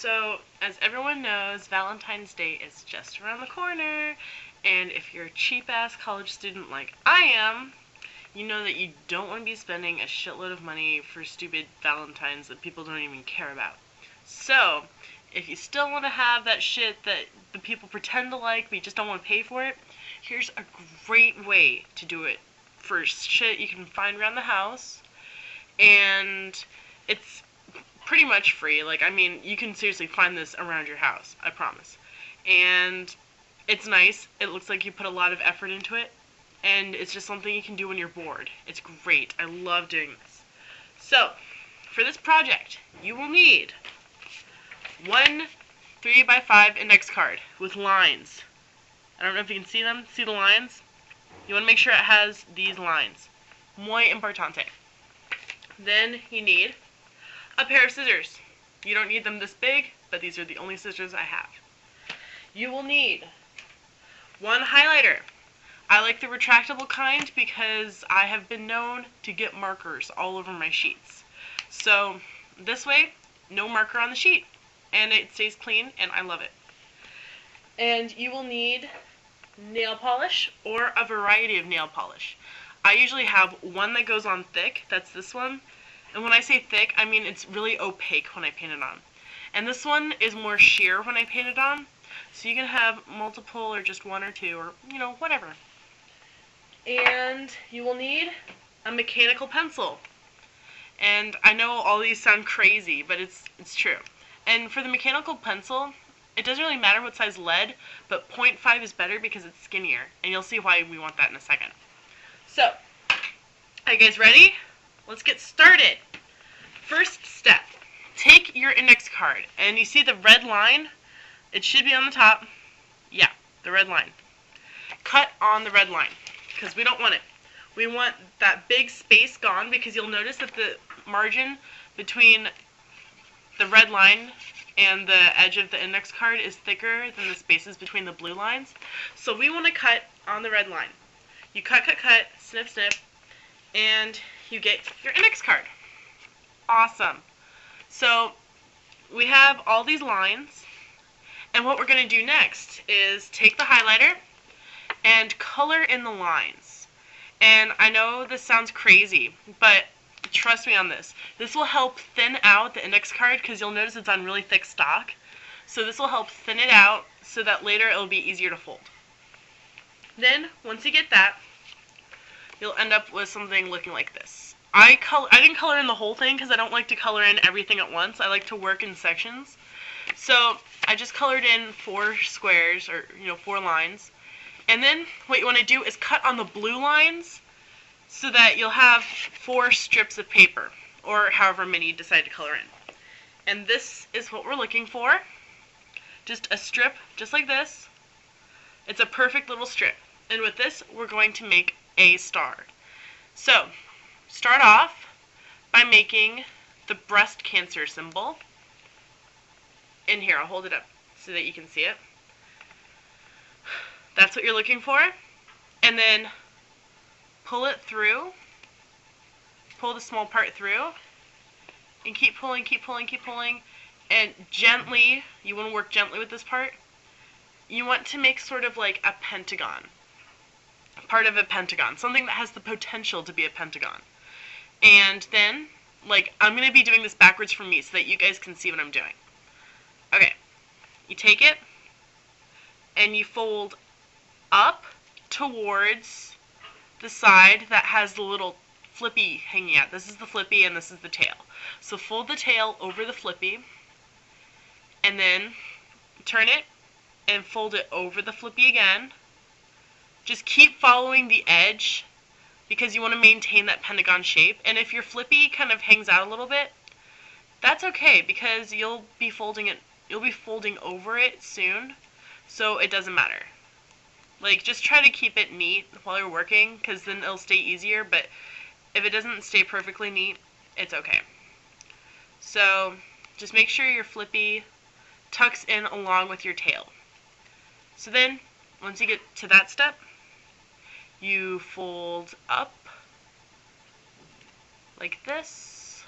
So, as everyone knows, Valentine's Day is just around the corner, and if you're a cheap-ass college student like I am, you know that you don't want to be spending a shitload of money for stupid Valentines that people don't even care about. So, if you still want to have that shit that the people pretend to like, but you just don't want to pay for it, here's a great way to do it for shit you can find around the house, and it's pretty much free. Like, I mean, you can seriously find this around your house, I promise. And it's nice. It looks like you put a lot of effort into it, and it's just something you can do when you're bored. It's great. I love doing this. So, for this project, you will need one 3x5 index card with lines. I don't know if you can see them. See the lines? You want to make sure it has these lines. Muy importante. Then you need a pair of scissors. You don't need them this big, but these are the only scissors I have. You will need one highlighter. I like the retractable kind because I have been known to get markers all over my sheets. So this way, no marker on the sheet, and it stays clean, and I love it. And you will need nail polish or a variety of nail polish. I usually have one that goes on thick, that's this one. And when I say thick, I mean it's really opaque when I paint it on. And this one is more sheer when I paint it on. So you can have multiple or just one or two or, whatever. And you will need a mechanical pencil. And I know all these sound crazy, but it's true. And for the mechanical pencil, it doesn't really matter what size lead, but 0.5 is better because it's skinnier. And you'll see why we want that in a second. So, are you guys ready? Let's get started. First step, take your index card, and you see the red line? It should be on the top. Yeah, the red line. Cut on the red line, because we don't want it. We want that big space gone, because you'll notice that the margin between the red line and the edge of the index card is thicker than the spaces between the blue lines. So we want to cut on the red line. You cut, snip, snip, and you get your index card. Awesome. So we have all these lines, and what we're going to do next is take the highlighter and color in the lines. And I know this sounds crazy, but trust me on this. This will help thin out the index card because you'll notice it's on really thick stock. So this will help thin it out so that later it'll be easier to fold. Then, once you get that, you'll end up with something looking like this. I didn't color in the whole thing because I don't like to color in everything at once. I like to work in sections. So I just colored in 4 squares, or 4 lines. And then what you want to do is cut on the blue lines so that you'll have 4 strips of paper, or however many you decide to color in. And this is what we're looking for. Just a strip, just like this. It's a perfect little strip. And with this, we're going to make a star. So, start off by making the breast cancer symbol. In here, I'll hold it up so that you can see it. That's what you're looking for. And then pull it through. Pull the small part through. And keep pulling, keep pulling, keep pulling. And gently, you want to work gently with this part. You want to make sort of like a pentagon. Part of a pentagon. Something that has the potential to be a pentagon. And then, I'm going to be doing this backwards for me so that you guys can see what I'm doing. Okay. You take it, and you fold up towards the side that has the little flippy hanging out. This is the flippy, and this is the tail. So fold the tail over the flippy, and then turn it, and fold it over the flippy again. Just keep following the edge because you want to maintain that pentagon shape. And if your flippy kind of hangs out a little bit, that's okay because you'll be folding over it soon, so it doesn't matter. Just try to keep it neat while you're working because then it'll stay easier, but if it doesn't stay perfectly neat, it's okay. So just make sure your flippy tucks in along with your tail. So then, once you get to that step, you fold up like this,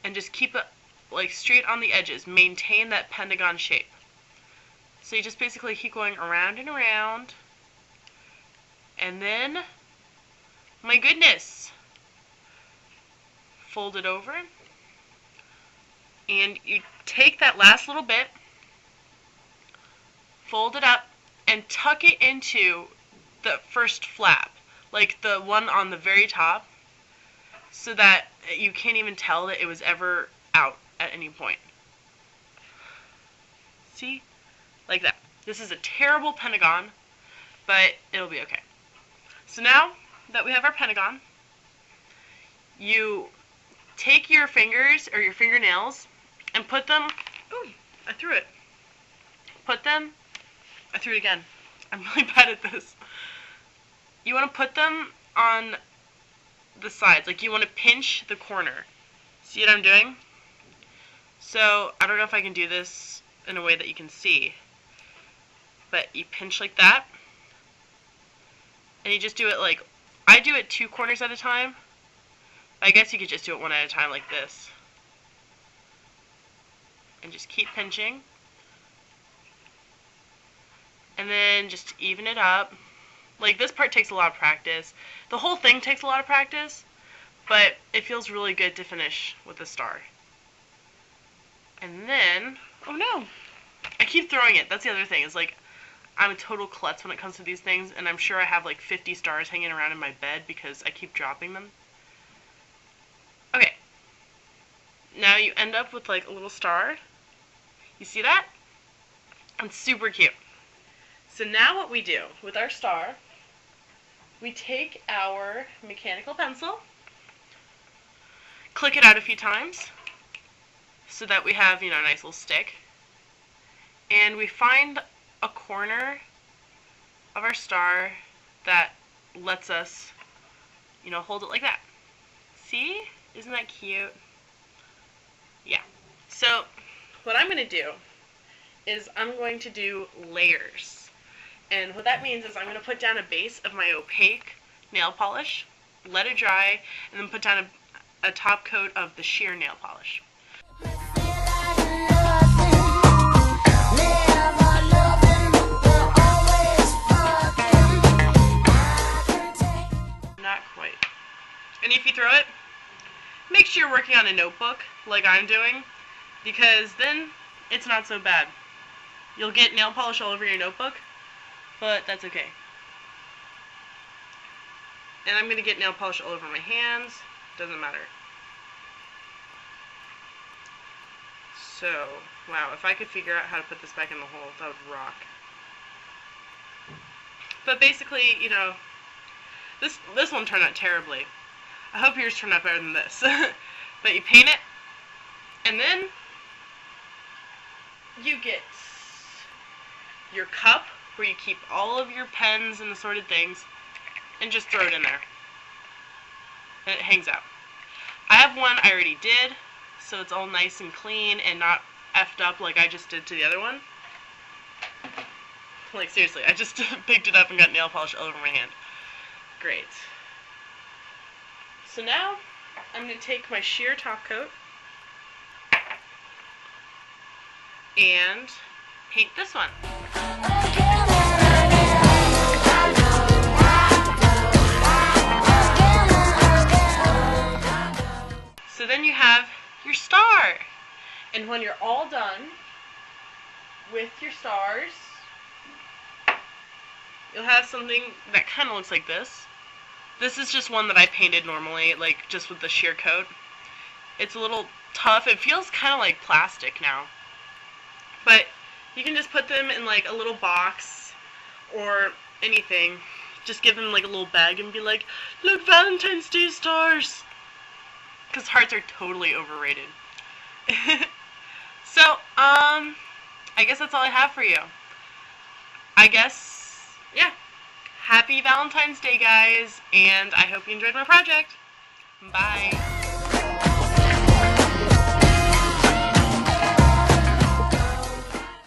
and just keep it like straight on the edges. Maintain that pentagon shape. So you just basically keep going around and around. And then, my goodness, fold it over. And you take that last little bit, fold it up, and tuck it into the first flap, like the one on the very top, so that you can't even tell that it was ever out at any point. See? Like that. This is a terrible pentagon, but it'll be okay. So now that we have our pentagon, you take your fingers or your fingernails and put them, ooh, I threw it. I threw it again. I'm really bad at this. You want to put them on the sides, like you want to pinch the corner. See what I'm doing? So, I don't know if I can do this in a way that you can see, but you pinch like that, and you just do it like, I do it 2 corners at a time. I guess you could just do it one at a time like this. And just keep pinching. And then just even it up. Like, this part takes a lot of practice. The whole thing takes a lot of practice, but it feels really good to finish with a star. And then, oh no, I keep throwing it. That's the other thing, is like, I'm a total klutz when it comes to these things, and I'm sure I have like 50 stars hanging around in my bed because I keep dropping them. Okay, now you end up with like a little star. You see that? It's super cute. So now what we do with our star, we take our mechanical pencil, click it out a few times so that we have, you know, a nice little stick, and we find a corner of our star that lets us, you know, hold it like that. See? Isn't that cute? Yeah. So what I'm going to do is I'm going to do layers. And what that means is I'm going to put down a base of my opaque nail polish, let it dry, and then put down a top coat of the sheer nail polish. Not quite. And if you throw it, make sure you're working on a notebook like I'm doing, because then it's not so bad. You'll get nail polish all over your notebook, but that's okay. And I'm going to get nail polish all over my hands. Doesn't matter. So, wow, if I could figure out how to put this back in the hole, that would rock. But basically, you know, this one turned out terribly. I hope yours turned out better than this. But you paint it, and then you get your cup where you keep all of your pens and assorted things, and just throw it in there. And it hangs out. I have one I already did, so it's all nice and clean and not effed up like I just did to the other one. Like, seriously, I just picked it up and got nail polish all over my hand. Great. So now, I'm going to take my sheer top coat and paint this one. So then you have your star. And when you're all done with your stars, you'll have something that kind of looks like this. This is just one that I painted normally, like just with the sheer coat. It's a little tough. It feels kind of like plastic now. But you can just put them in like a little box or anything. Just give them like a little bag and be like, look, Valentine's Day stars. Because hearts are totally overrated. So, I guess that's all I have for you. I guess, yeah. Happy Valentine's Day, guys, and I hope you enjoyed my project. Bye.